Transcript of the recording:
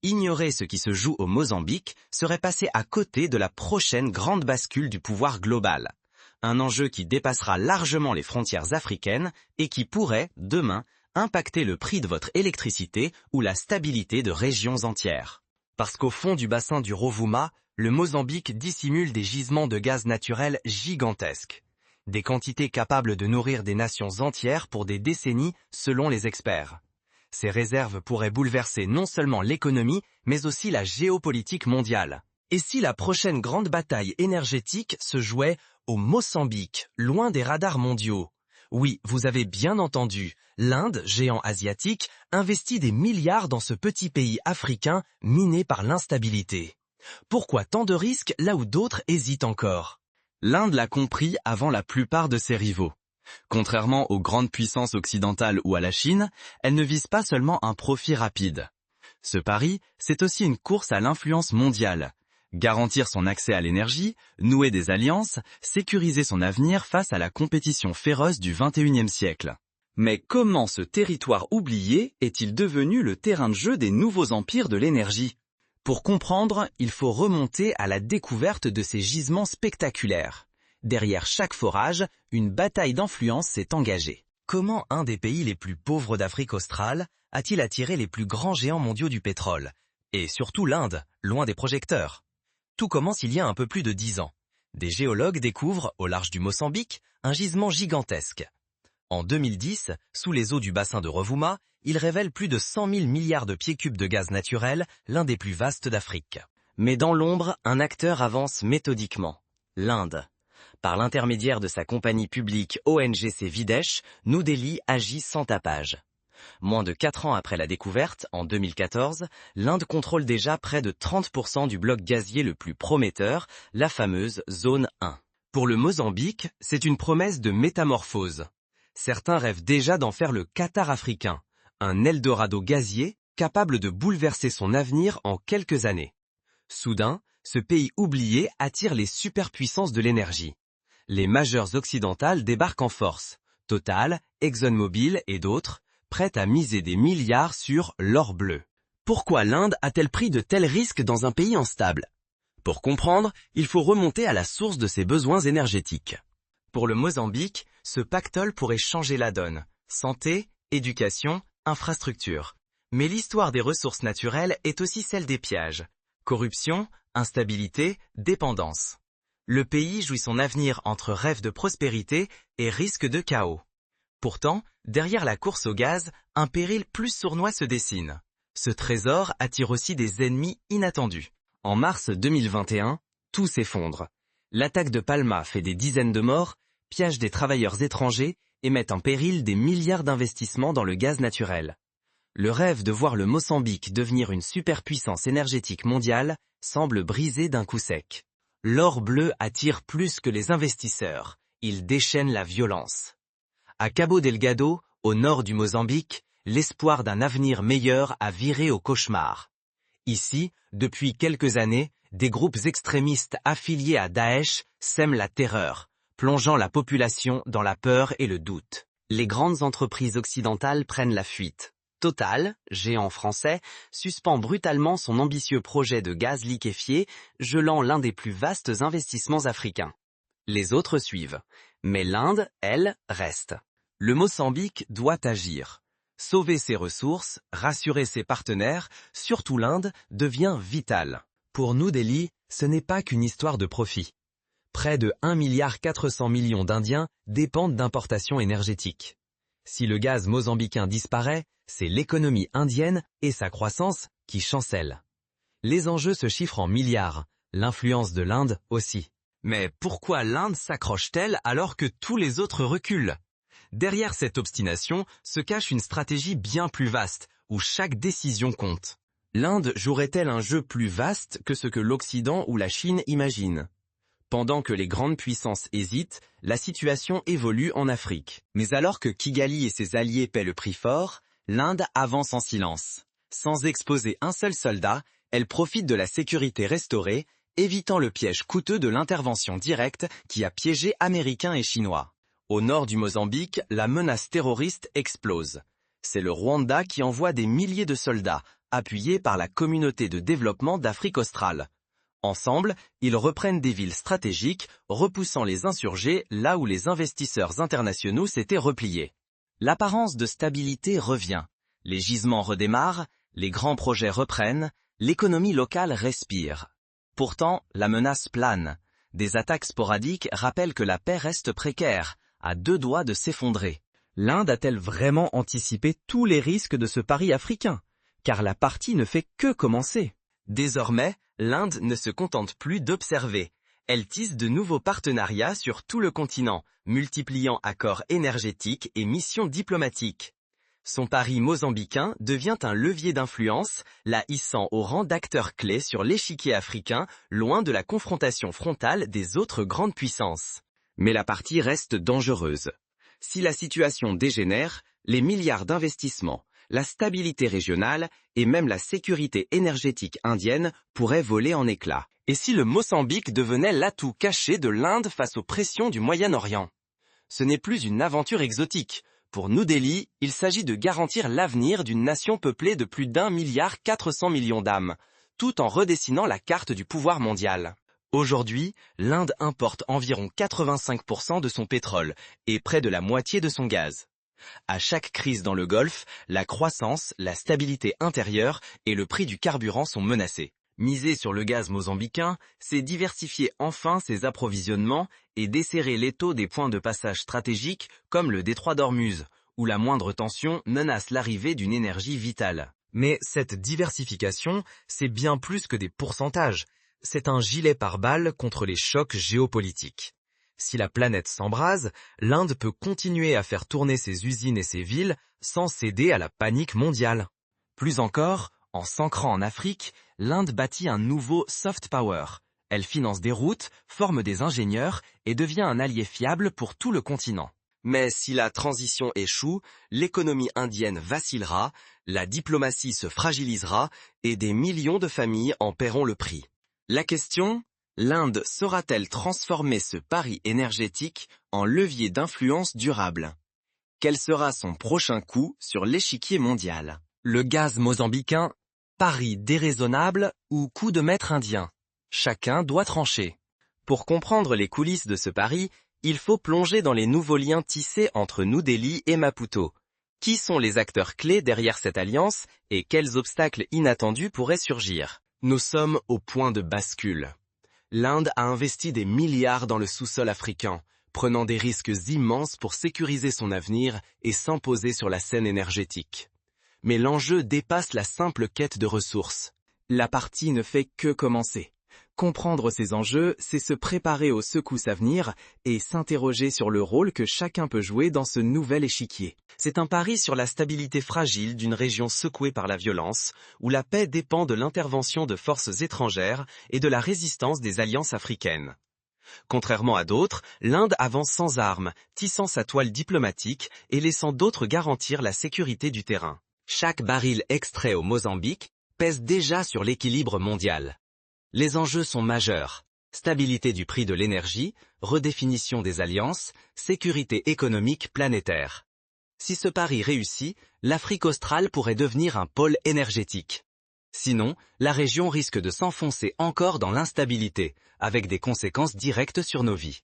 Ignorer ce qui se joue au Mozambique serait passer à côté de la prochaine grande bascule du pouvoir global. Un enjeu qui dépassera largement les frontières africaines et qui pourrait, demain, impacter le prix de votre électricité ou la stabilité de régions entières. Parce qu'au fond du bassin du Rovuma, le Mozambique dissimule des gisements de gaz naturel gigantesques. Des quantités capables de nourrir des nations entières pour des décennies selon les experts. Ces réserves pourraient bouleverser non seulement l'économie, mais aussi la géopolitique mondiale. Et si la prochaine grande bataille énergétique se jouait au Mozambique, loin des radars mondiaux? Oui, vous avez bien entendu, l'Inde, géant asiatique, investit des milliards dans ce petit pays africain miné par l'instabilité. Pourquoi tant de risques là où d'autres hésitent encore? L'Inde l'a compris avant la plupart de ses rivaux. Contrairement aux grandes puissances occidentales ou à la Chine, elle ne vise pas seulement un profit rapide. Ce pari, c'est aussi une course à l'influence mondiale. Garantir son accès à l'énergie, nouer des alliances, sécuriser son avenir face à la compétition féroce du XXIe siècle. Mais comment ce territoire oublié est-il devenu le terrain de jeu des nouveaux empires de l'énergie? Pour comprendre, il faut remonter à la découverte de ces gisements spectaculaires. Derrière chaque forage, une bataille d'influence s'est engagée. Comment un des pays les plus pauvres d'Afrique australe a-t-il attiré les plus grands géants mondiaux du pétrole? Et surtout l'Inde, loin des projecteurs. Tout commence il y a un peu plus de 10 ans. Des géologues découvrent, au large du Mozambique, un gisement gigantesque. En 2010, sous les eaux du bassin de Rovuma, il révèle plus de 100 000 milliards de pieds cubes de gaz naturel, l'un des plus vastes d'Afrique. Mais dans l'ombre, un acteur avance méthodiquement, l'Inde. Par l'intermédiaire de sa compagnie publique ONGC Videsh, New Delhi agit sans tapage. Moins de 4 ans après la découverte, en 2014, l'Inde contrôle déjà près de 30% du bloc gazier le plus prometteur, la fameuse Zone 1. Pour le Mozambique, c'est une promesse de métamorphose. Certains rêvent déjà d'en faire le Qatar africain, un Eldorado gazier capable de bouleverser son avenir en quelques années. Soudain, ce pays oublié attire les superpuissances de l'énergie. Les majeures occidentales débarquent en force, Total, ExxonMobil et d'autres, prêtes à miser des milliards sur l'or bleu. Pourquoi l'Inde a-t-elle pris de tels risques dans un pays instable? Pour comprendre, il faut remonter à la source de ses besoins énergétiques. Pour le Mozambique, ce pactole pourrait changer la donne. Santé, éducation, infrastructure. Mais l'histoire des ressources naturelles est aussi celle des pièges. Corruption, instabilité, dépendance. Le pays jouit son avenir entre rêve de prospérité et risque de chaos. Pourtant, derrière la course au gaz, un péril plus sournois se dessine. Ce trésor attire aussi des ennemis inattendus. En mars 2021, tout s'effondre. L'attaque de Palma fait des dizaines de morts, piège des travailleurs étrangers et met en péril des milliards d'investissements dans le gaz naturel. Le rêve de voir le Mozambique devenir une superpuissance énergétique mondiale semble brisé d'un coup sec. L'or bleu attire plus que les investisseurs, il déchaîne la violence. À Cabo Delgado, au nord du Mozambique, l'espoir d'un avenir meilleur a viré au cauchemar. Ici, depuis quelques années, des groupes extrémistes affiliés à Daesh sèment la terreur, plongeant la population dans la peur et le doute. Les grandes entreprises occidentales prennent la fuite. Total, géant français, suspend brutalement son ambitieux projet de gaz liquéfié, gelant l'un des plus vastes investissements africains. Les autres suivent, mais l'Inde, elle, reste. Le Mozambique doit agir. Sauver ses ressources, rassurer ses partenaires, surtout l'Inde, devient vital. Pour New Delhi, ce n'est pas qu'une histoire de profit. Près de 1,4 milliard d'Indiens dépendent d'importations énergétiques. Si le gaz mozambicain disparaît, c'est l'économie indienne et sa croissance qui chancellent. Les enjeux se chiffrent en milliards, l'influence de l'Inde aussi. Mais pourquoi l'Inde s'accroche-t-elle alors que tous les autres reculent? Derrière cette obstination se cache une stratégie bien plus vaste, où chaque décision compte. L'Inde jouerait-elle un jeu plus vaste que ce que l'Occident ou la Chine imaginent? Pendant que les grandes puissances hésitent, la situation évolue en Afrique. Mais alors que Kigali et ses alliés paient le prix fort, l'Inde avance en silence. Sans exposer un seul soldat, elle profite de la sécurité restaurée, évitant le piège coûteux de l'intervention directe qui a piégé Américains et Chinois. Au nord du Mozambique, la menace terroriste explose. C'est le Rwanda qui envoie des milliers de soldats, appuyés par la communauté de développement d'Afrique australe. Ensemble, ils reprennent des villes stratégiques, repoussant les insurgés là où les investisseurs internationaux s'étaient repliés. L'apparence de stabilité revient, les gisements redémarrent, les grands projets reprennent, l'économie locale respire. Pourtant, la menace plane. Des attaques sporadiques rappellent que la paix reste précaire, à deux doigts de s'effondrer. L'Inde a-t-elle vraiment anticipé tous les risques de ce pari africain? Car la partie ne fait que commencer. Désormais, l'Inde ne se contente plus d'observer. Elle tisse de nouveaux partenariats sur tout le continent, multipliant accords énergétiques et missions diplomatiques. Son pari mozambicain devient un levier d'influence, la hissant au rang d'acteur clé sur l'échiquier africain, loin de la confrontation frontale des autres grandes puissances. Mais la partie reste dangereuse. Si la situation dégénère, les milliards d'investissements, la stabilité régionale et même la sécurité énergétique indienne pourraient voler en éclats. Et si le Mozambique devenait l'atout caché de l'Inde face aux pressions du Moyen-Orient? Ce n'est plus une aventure exotique. Pour New Delhi, il s'agit de garantir l'avenir d'une nation peuplée de plus d'1,4 milliard d'âmes, tout en redessinant la carte du pouvoir mondial. Aujourd'hui, l'Inde importe environ 85% de son pétrole et près de la moitié de son gaz. À chaque crise dans le Golfe, la croissance, la stabilité intérieure et le prix du carburant sont menacés. Miser sur le gaz mozambicain, c'est diversifier enfin ses approvisionnements et desserrer l'étau des points de passage stratégiques comme le détroit d'Ormuz, où la moindre tension menace l'arrivée d'une énergie vitale. Mais cette diversification, c'est bien plus que des pourcentages. C'est un gilet pare-balles contre les chocs géopolitiques. Si la planète s'embrase, l'Inde peut continuer à faire tourner ses usines et ses villes sans céder à la panique mondiale. Plus encore, en s'ancrant en Afrique, l'Inde bâtit un nouveau soft power. Elle finance des routes, forme des ingénieurs et devient un allié fiable pour tout le continent. Mais si la transition échoue, l'économie indienne vacillera, la diplomatie se fragilisera et des millions de familles en paieront le prix. La question, l'Inde saura-t-elle transformer ce pari énergétique en levier d'influence durable? Quel sera son prochain coup sur l'échiquier mondial? Le gaz mozambicain, pari déraisonnable ou coup de maître indien? Chacun doit trancher. Pour comprendre les coulisses de ce pari, il faut plonger dans les nouveaux liens tissés entre New Delhi et Maputo. Qui sont les acteurs clés derrière cette alliance et quels obstacles inattendus pourraient surgir? Nous sommes au point de bascule. L'Inde a investi des milliards dans le sous-sol africain, prenant des risques immenses pour sécuriser son avenir et s'imposer sur la scène énergétique. Mais l'enjeu dépasse la simple quête de ressources. La partie ne fait que commencer. Comprendre ces enjeux, c'est se préparer aux secousses à venir et s'interroger sur le rôle que chacun peut jouer dans ce nouvel échiquier. C'est un pari sur la stabilité fragile d'une région secouée par la violence, où la paix dépend de l'intervention de forces étrangères et de la résistance des alliances africaines. Contrairement à d'autres, l'Inde avance sans armes, tissant sa toile diplomatique et laissant d'autres garantir la sécurité du terrain. Chaque baril extrait au Mozambique pèse déjà sur l'équilibre mondial. Les enjeux sont majeurs. Stabilité du prix de l'énergie, redéfinition des alliances, sécurité économique planétaire. Si ce pari réussit, l'Afrique australe pourrait devenir un pôle énergétique. Sinon, la région risque de s'enfoncer encore dans l'instabilité, avec des conséquences directes sur nos vies.